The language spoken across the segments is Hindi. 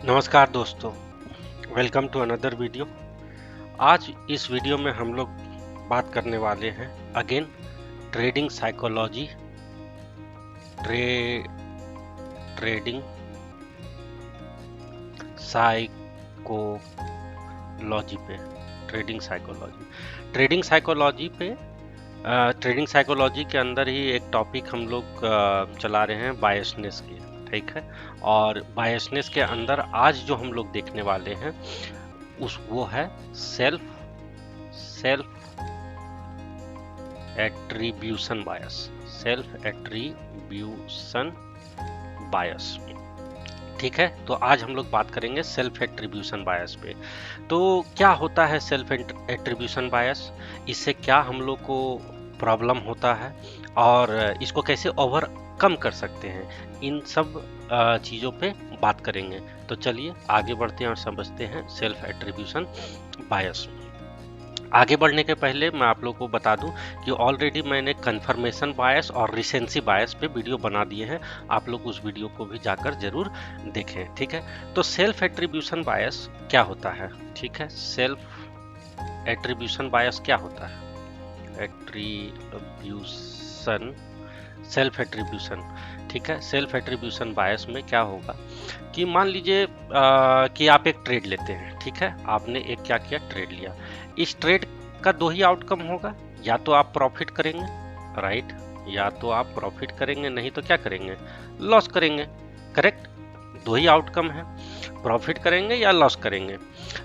नमस्कार दोस्तों, वेलकम टू अनदर वीडियो। आज इस वीडियो में हम लोग बात करने वाले हैं again trading psychology trading psychology पे ट्रेडिंग साइकोलॉजी के अंदर ही एक टॉपिक हम लोग चला रहे हैं बायसनेस की, ठीक है। और बायसनेस के अंदर आज जो हम लोग देखने वाले हैं वो है सेल्फ एट्रीब्यूशन बायस, ठीक है। तो आज हम लोग बात करेंगे सेल्फ एट्रीब्यूशन बायस पे। तो क्या होता है सेल्फ एट्रीब्यूशन बायस, इससे क्या हम लोग को प्रॉब्लम होता है और इसको कैसे ओवरकम कर सकते हैं, इन सब चीज़ों पे बात करेंगे। तो चलिए आगे बढ़ते हैं और समझते हैं सेल्फ एट्रीब्यूशन बायस। आगे बढ़ने के पहले मैं आप लोगों को बता दूं कि ऑलरेडी मैंने कंफर्मेशन बायस और रिसेंसी बायस पे वीडियो बना दिए हैं, आप लोग उस वीडियो को भी जाकर जरूर देखें, ठीक है। तो सेल्फ एट्रीब्यूशन बायस क्या होता है, ठीक है। सेल्फ एट्रीब्यूशन बायस क्या होता है, सेल्फ एट्रीब्यूशन, ठीक है। सेल्फ एट्रीब्यूशन बायस में क्या होगा कि मान लीजिए कि आप एक ट्रेड लेते हैं, ठीक है। आपने एक क्या किया, ट्रेड लिया। इस ट्रेड का दो ही आउटकम होगा, या तो आप प्रॉफिट करेंगे, राइट, या तो आप प्रॉफिट करेंगे, नहीं तो क्या करेंगे, लॉस करेंगे, करेक्ट। दो ही आउटकम है, प्रॉफिट करेंगे या लॉस करेंगे।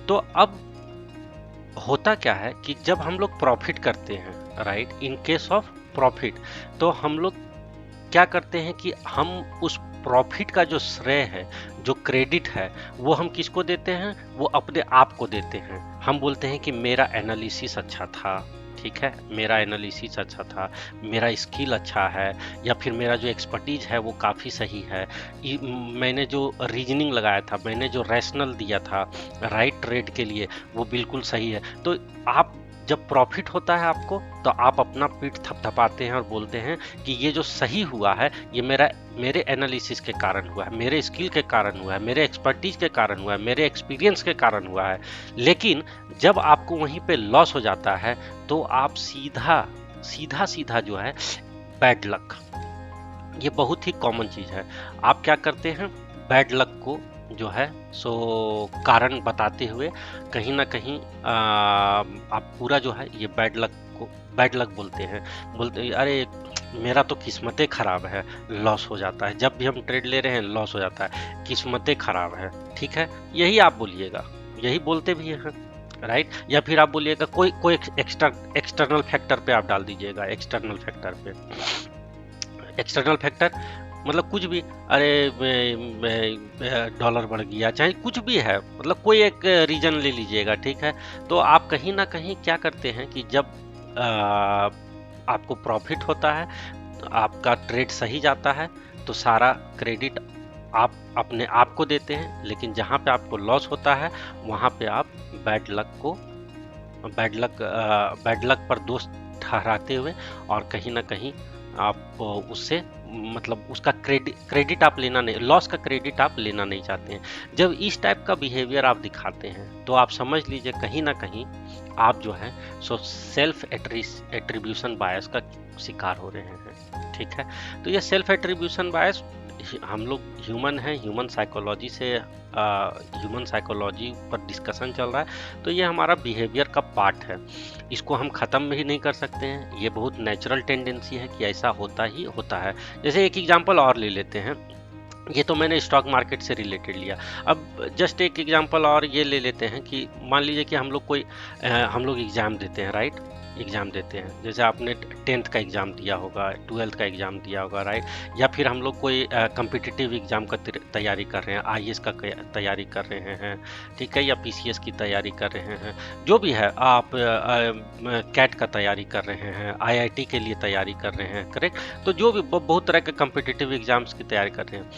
तो अब होता क्या है कि जब हम लोग प्रॉफिट करते हैं, right, in case of profit, तो हम लोग क्या करते हैं कि हम उस प्रॉफिट का जो श्रेय है, जो क्रेडिट है, वो हम किसको देते हैं, वो अपने आप को देते हैं। हम बोलते हैं कि मेरा एनालिसिस अच्छा था, ठीक है, मेरा एनालिसिस अच्छा था, मेरा स्किल अच्छा है, या फिर मेरा जो एक्सपर्टीज है वो काफ़ी सही है, मैंने जो रीजनिंग लगाया था, मैंने जो रैशनल दिया था राइट ट्रेड के लिए, वो बिल्कुल सही है। तो आप जब प्रॉफिट होता है आपको, तो आप अपना पीठ थपथपाते हैं और बोलते हैं कि ये जो सही हुआ है ये मेरे एनालिसिस के कारण हुआ है, मेरे स्किल के कारण हुआ है, मेरे एक्सपर्टीज के कारण हुआ है, मेरे एक्सपीरियंस के कारण हुआ है। लेकिन जब आपको वहीं पे लॉस हो जाता है तो आप सीधा जो है बैड लक, ये बहुत ही कॉमन चीज़ है। आप क्या करते हैं, बैड लक को जो है सो कारण बताते हुए कहीं ना कहीं आप पूरा जो है ये बैड लक बोलते हैं अरे मेरा तो किस्मतें खराब है, लॉस हो जाता है। जब भी हम ट्रेड ले रहे हैं लॉस हो जाता है, किस्मतें खराब है, ठीक है। यही आप बोलिएगा, यही बोलते भी हैं, राइट। या फिर आप बोलिएगा कोई एक्सटर्नल फैक्टर पे आप डाल दीजिएगा, एक्सटर्नल फैक्टर मतलब कुछ भी, अरे डॉलर बढ़ गया, चाहे कुछ भी है, मतलब कोई एक रीजन ले लीजिएगा, ठीक है। तो आप कहीं ना कहीं क्या करते हैं कि जब आपको प्रॉफिट होता है, तो आपका ट्रेड सही जाता है, तो सारा क्रेडिट आप अपने आप को देते हैं। लेकिन जहाँ पे आपको लॉस होता है वहाँ पे आप बैड लक पर दोष ठहराते हुए और कहीं ना कहीं आप उससे मतलब उसका क्रेडिट आप लेना नहीं, लॉस का क्रेडिट आप लेना नहीं चाहते हैं। जब इस टाइप का बिहेवियर आप दिखाते हैं तो आप समझ लीजिए कहीं ना कहीं आप जो है सो सेल्फ एट्रीब्यूशन बायस का शिकार हो रहे हैं, ठीक है। तो ये सेल्फ एट्रीब्यूशन बायस, हम लोग ह्यूमन हैं, ह्यूमन साइकोलॉजी पर डिस्कशन चल रहा है, तो ये हमारा बिहेवियर का पार्ट है, इसको हम ख़त्म भी नहीं कर सकते हैं। ये बहुत नेचुरल टेंडेंसी है कि ऐसा होता ही होता है। जैसे एक एग्जांपल और ले लेते हैं, ये तो मैंने स्टॉक मार्केट से रिलेटेड लिया। अब जस्ट एक एग्जांपल और ये ले लेते हैं कि मान लीजिए कि हम लोग एग्ज़ाम देते हैं, राइट, एग्ज़ाम देते हैं। जैसे आपने 10th का एग्ज़ाम दिया होगा, 12th का एग्ज़ाम दिया होगा, राइट। या फिर हम लोग कोई कम्पिटिटिव एग्ज़ाम का तैयारी कर रहे हैं, आईएएस का तैयारी कर रहे हैं, ठीक है, या पीसीएस की तैयारी कर रहे हैं, जो भी है, आप कैट का तैयारी कर रहे हैं, आईआईटी के लिए तैयारी कर रहे हैं, करेक्ट। तो जो भी बहुत तरह के कम्पिटिटिव एग्ज़ाम्स की तैयारी कर रहे हैं,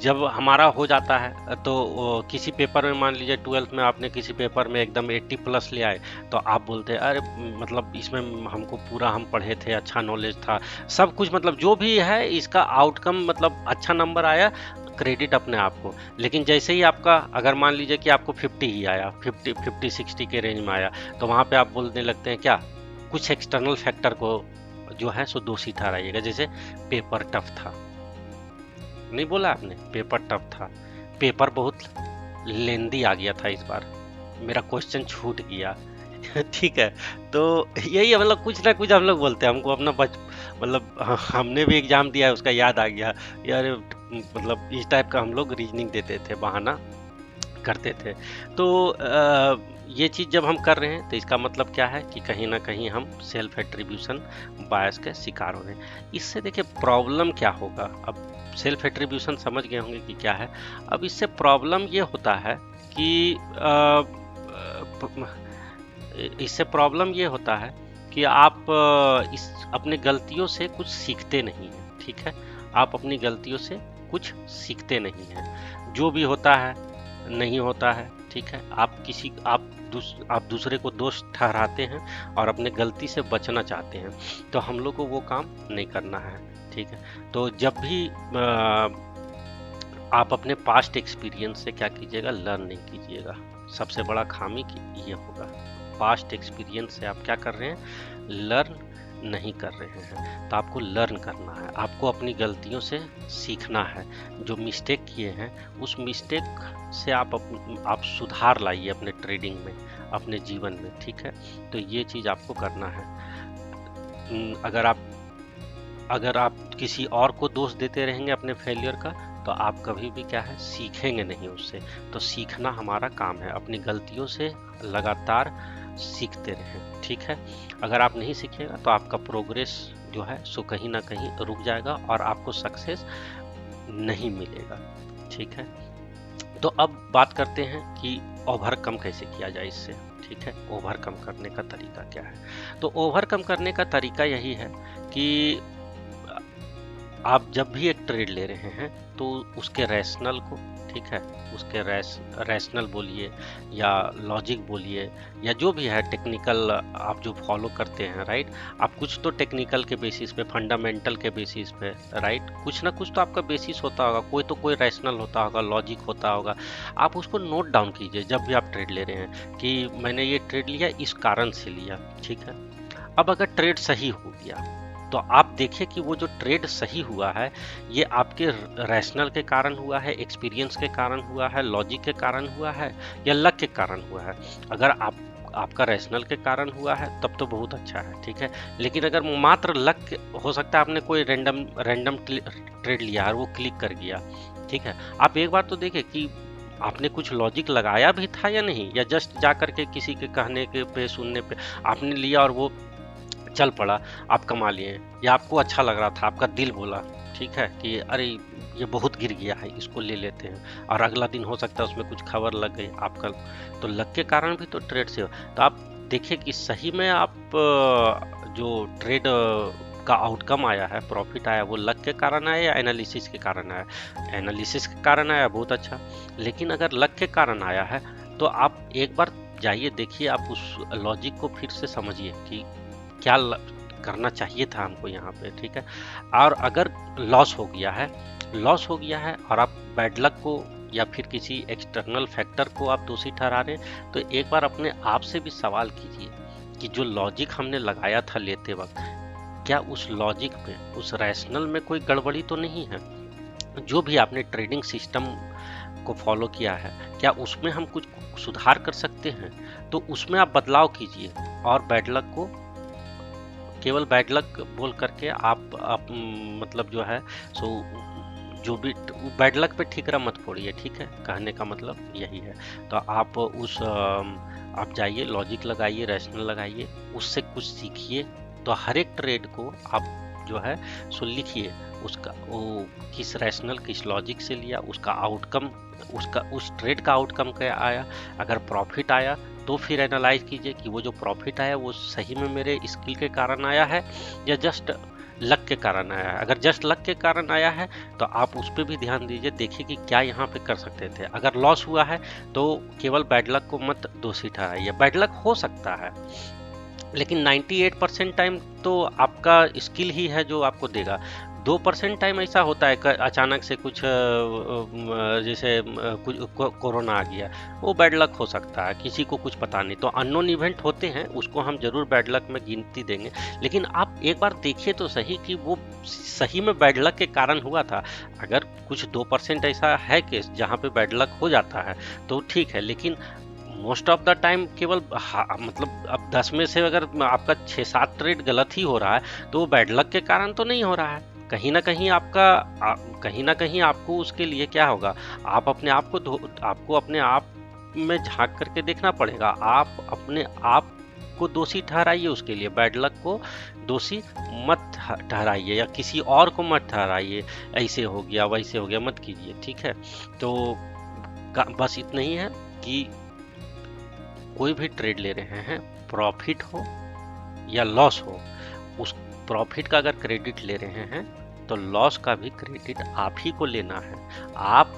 जब हमारा हो जाता है तो किसी पेपर में, मान लीजिए 12th में आपने किसी पेपर में एकदम 80+ ले आए, तो आप बोलते हैं अरे मतलब इसमें हमको पूरा, हम पढ़े थे, अच्छा नॉलेज था, सब कुछ, मतलब जो भी है इसका आउटकम, मतलब अच्छा नंबर आया, क्रेडिट अपने आप को। लेकिन जैसे ही आपका, अगर मान लीजिए कि आपको 50 ही आया, 50-60 के रेंज में आया, तो वहाँ पे आप बोलने लगते हैं क्या, कुछ एक्सटर्नल फैक्टर को जो है सो दोषी ठहराइएगा। जैसे पेपर टफ था, नहीं बोला आपने, पेपर टफ था, पेपर बहुत लेंदी आ गया था इस बार, मेरा क्वेश्चन छूट गया। ठीक है, तो यही है, मतलब कुछ ना कुछ हम लोग बोलते हैं, हमको अपना मतलब हमने भी एग्जाम दिया है, उसका याद आ गया यार, मतलब इस टाइप का हम लोग रीजनिंग देते थे, बहाना करते थे। तो ये चीज़ जब हम कर रहे हैं तो इसका मतलब क्या है कि कहीं ना कहीं हम सेल्फ एट्रीब्यूशन बायस के शिकार हो रहे हैं। इससे देखिए प्रॉब्लम क्या होगा, अब सेल्फ एट्रीब्यूशन समझ गए होंगे कि क्या है। अब इससे प्रॉब्लम ये होता है कि इससे प्रॉब्लम ये होता है कि आप इस अपने गलतियों से कुछ सीखते नहीं हैं। ठीक है, आप अपनी गलतियों से कुछ सीखते नहीं हैं, जो भी होता है नहीं होता है। ठीक है, आप दूसरे को दोष ठहराते हैं और अपने गलती से बचना चाहते हैं, तो हम लोग को वो काम नहीं करना है। ठीक है, तो जब भी आप अपने पास्ट एक्सपीरियंस से क्या कीजिएगा, लर्न नहीं कीजिएगा। सबसे बड़ा खामी ये होगा, पास्ट एक्सपीरियंस से आप क्या कर रहे हैं, लर्न नहीं कर रहे हैं। तो आपको लर्न करना है, आपको अपनी गलतियों से सीखना है। जो मिस्टेक किए हैं उस मिस्टेक से आप सुधार लाइए अपने ट्रेडिंग में, अपने जीवन में। ठीक है, तो ये चीज़ आपको करना है। अगर आप किसी और को दोष देते रहेंगे अपने फेलियर का, तो आप कभी भी क्या है, सीखेंगे नहीं उससे। तो सीखना हमारा काम है, अपनी गलतियों से लगातार सीखते रहें। ठीक है, अगर आप नहीं सीखिएगा तो आपका प्रोग्रेस जो है सो कहीं ना कहीं रुक जाएगा और आपको सक्सेस नहीं मिलेगा। ठीक है, तो अब बात करते हैं कि ओवरकम कैसे किया जाए इससे। ठीक है, ओवरकम करने का तरीका क्या है। तो ओवरकम करने का तरीका यही है कि आप जब भी एक ट्रेड ले रहे हैं तो उसके रैशनल को, ठीक है, उसके रैशनल बोलिए या लॉजिक बोलिए या जो भी है टेक्निकल आप जो फॉलो करते हैं, राइट। आप कुछ तो टेक्निकल के बेसिस पे, फंडामेंटल के बेसिस पे, राइट, कुछ ना कुछ तो आपका बेसिस होता होगा, कोई रैशनल होता होगा, लॉजिक होता होगा। आप उसको नोट डाउन कीजिए जब भी आप ट्रेड ले रहे हैं कि मैंने ये ट्रेड लिया इस कारण से लिया। ठीक है, अब अगर ट्रेड सही हो गया तो आप देखिए कि वो जो ट्रेड सही हुआ है ये आपके रैशनल के कारण हुआ है, एक्सपीरियंस के कारण हुआ है, लॉजिक के कारण हुआ है या लक के कारण हुआ है। अगर आपका रैशनल के कारण हुआ है तब तो बहुत अच्छा है। ठीक है, लेकिन अगर मात्र लक, हो सकता है आपने कोई रैंडम ट्रेड लिया और वो क्लिक कर गया। ठीक है, आप एक बार तो देखें कि आपने कुछ लॉजिक लगाया भी था या नहीं, या जस्ट जा करके किसी के कहने के पे, सुनने पे आपने लिया और वो चल पड़ा, आप कमा लिए, या आपको अच्छा लग रहा था, आपका दिल बोला, ठीक है, कि अरे ये बहुत गिर गया है, इसको ले लेते हैं, और अगला दिन हो सकता है उसमें कुछ खबर लग गई आपका, तो लक के कारण भी तो ट्रेड से हो। तो आप देखिए कि सही में आप जो ट्रेड का आउटकम आया है, प्रॉफिट आया, वो लक के कारण आया या एनालिसिस के कारण आया। एनालिसिस के कारण आया, बहुत अच्छा। लेकिन अगर लक के कारण आया है तो आप एक बार जाइए, देखिए, आप उस लॉजिक को फिर से समझिए कि क्या करना चाहिए था हमको यहाँ पे। ठीक है, और अगर लॉस हो गया है और आप बैड लक को या फिर किसी एक्सटर्नल फैक्टर को आप दोषी ठहरा रहे हैं, तो एक बार अपने आप से भी सवाल कीजिए कि जो लॉजिक हमने लगाया था लेते वक्त, क्या उस लॉजिक में, उस रैशनल में कोई गड़बड़ी तो नहीं है। जो भी आपने ट्रेडिंग सिस्टम को फॉलो किया है, क्या उसमें हम कुछ सुधार कर सकते हैं, तो उसमें आप बदलाव कीजिए। और बैड लक को केवल बैड लक बोल करके आप मतलब जो है सो जो भी बैड लक पे ठीकरा मत फोड़िए। ठीक है, कहने का मतलब यही है। तो आप आप जाइए, लॉजिक लगाइए, रैशनल लगाइए, उससे कुछ सीखिए। तो हर एक ट्रेड को आप जो है सो लिखिए, उसका वो किस रैशनल, किस लॉजिक से लिया, उसका आउटकम, उस ट्रेड का आउटकम क्या आया। अगर प्रॉफिट आया तो फिर एनालाइज कीजिए कि वो जो प्रॉफिट आया वो सही में मेरे स्किल के कारण आया है या जस्ट लक के कारण आया है। अगर जस्ट लक के कारण आया है तो आप उस पर भी ध्यान दीजिए, देखिए कि क्या यहाँ पे कर सकते थे। अगर लॉस हुआ है तो केवल बैड लक को मत दोषी ठहराइए। बैड लक हो सकता है लेकिन 98% टाइम तो आपका स्किल ही है जो आपको देगा। 2% टाइम ऐसा होता है अचानक से कुछ जैसे कुछ कोरोना आ गया, वो बैड लक हो सकता है, किसी को कुछ पता नहीं। तो अननोन इवेंट होते हैं, उसको हम जरूर बैड लक में गिनती देंगे। लेकिन आप एक बार देखिए तो सही कि वो सही में बैड लक के कारण हुआ था। अगर कुछ 2% ऐसा है केस जहाँ पे बैड लक हो जाता है तो ठीक है, लेकिन मोस्ट ऑफ द टाइम केवल मतलब अब 10 में से अगर आपका 6-7 ट्रेड गलत ही हो रहा है तो वो बैड लक के कारण तो नहीं हो रहा है। कहीं ना कहीं कहीं ना कहीं आपको उसके लिए क्या होगा, आप अपने आप को आपको अपने आप में झांक करके देखना पड़ेगा। आप अपने आप को दोषी ठहराइए, उसके लिए बैड लक को दोषी मत ठहराइए या किसी और को मत ठहराइए, ऐसे हो गया वैसे हो गया मत कीजिए, ठीक है। तो बस इतना ही है कि कोई भी ट्रेड ले रहे हैं, प्रॉफिट हो या लॉस हो, उस प्रॉफिट का अगर क्रेडिट ले रहे हैं तो लॉस का भी क्रेडिट आप ही को लेना है। आप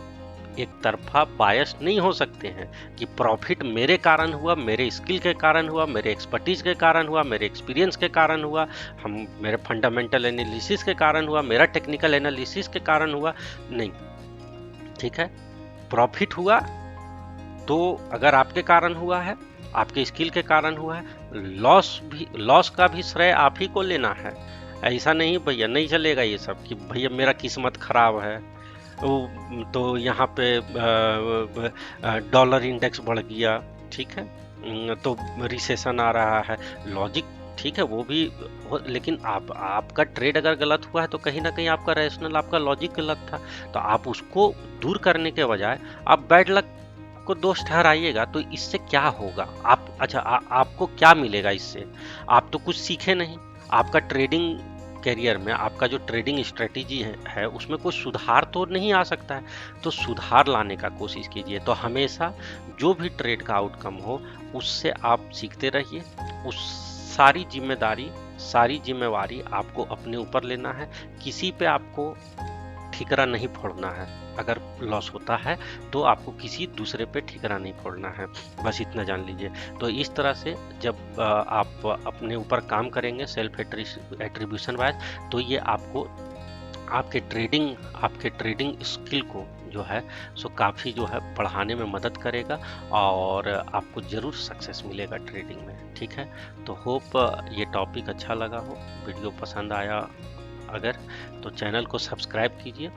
एक तरफा बायस नहीं हो सकते हैं कि प्रॉफिट मेरे कारण हुआ, मेरे स्किल के कारण हुआ, मेरे एक्सपर्टीज के कारण हुआ, मेरे एक्सपीरियंस के कारण हुआ, मेरे फंडामेंटल एनालिसिस के कारण हुआ, मेरा टेक्निकल एनालिसिस के कारण हुआ, नहीं, ठीक है। प्रॉफिट हुआ तो अगर आपके कारण हुआ है, आपके स्किल के कारण हुआ है, लॉस का भी श्रेय आप ही को लेना है। ऐसा नहीं भैया, नहीं चलेगा ये सब कि भैया मेरा किस्मत खराब है, तो यहाँ पे डॉलर इंडेक्स बढ़ गया, ठीक है, तो रिसेशन आ रहा है। लॉजिक ठीक है वो भी लेकिन आपका ट्रेड अगर गलत हुआ है तो कहीं ना कहीं आपका रैशनल, आपका लॉजिक गलत था। तो आप उसको दूर करने के बजाय आप बैड लक को दोष ठहराइएगा तो इससे क्या होगा, आप अच्छा आपको क्या मिलेगा इससे? आप तो कुछ सीखे नहीं। आपका ट्रेडिंग करियर में आपका जो ट्रेडिंग स्ट्रेटेजी है उसमें कोई सुधार तो नहीं आ सकता है। तो सुधार लाने का कोशिश कीजिए। तो हमेशा जो भी ट्रेड का आउटकम हो उससे आप सीखते रहिए। उस सारी जिम्मेवारी आपको अपने ऊपर लेना है। किसी पे आपको ठिकरा नहीं फोड़ना है। अगर लॉस होता है तो आपको किसी दूसरे पे ठिकरा नहीं फोड़ना है, बस इतना जान लीजिए। तो इस तरह से जब आप अपने ऊपर काम करेंगे सेल्फ एट्रीब्यूशन बायस, तो ये आपको आपके ट्रेडिंग स्किल को जो है सो काफ़ी जो है बढ़ाने में मदद करेगा और आपको ज़रूर सक्सेस मिलेगा ट्रेडिंग में, ठीक है। तो होप ये टॉपिक अच्छा लगा हो, वीडियो पसंद आया अगर तो चैनल को सब्सक्राइब कीजिए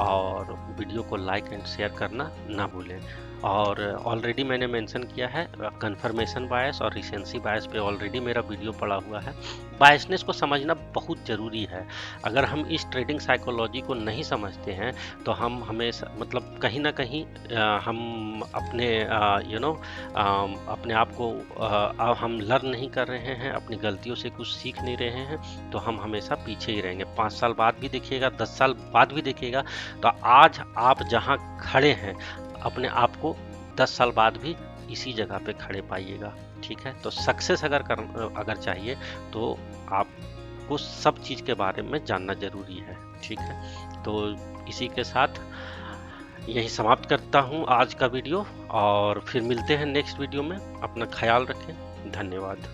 और वीडियो को लाइक एंड शेयर करना ना भूलें। और ऑलरेडी मैंने मेंशन किया है कंफर्मेशन बायस और रिसेंसी बायस पे ऑलरेडी मेरा वीडियो पड़ा हुआ है। बायसनेस को समझना बहुत ज़रूरी है। अगर हम इस ट्रेडिंग साइकोलॉजी को नहीं समझते हैं तो हम हमेशा मतलब कहीं ना कहीं हम अपने अपने आप को हम लर्न नहीं कर रहे हैं, अपनी गलतियों से कुछ सीख नहीं रहे हैं, तो हम हमेशा पीछे ही रहेंगे। 5 साल बाद भी देखिएगा, 10 साल बाद भी देखिएगा, तो आज आप जहाँ खड़े हैं अपने आप को 10 साल बाद भी इसी जगह पे खड़े पाइएगा, ठीक है। तो सक्सेस अगर चाहिए तो आपको सब चीज़ के बारे में जानना जरूरी है, ठीक है। तो इसी के साथ यही समाप्त करता हूँ आज का वीडियो और फिर मिलते हैं नेक्स्ट वीडियो में। अपना ख्याल रखें, धन्यवाद।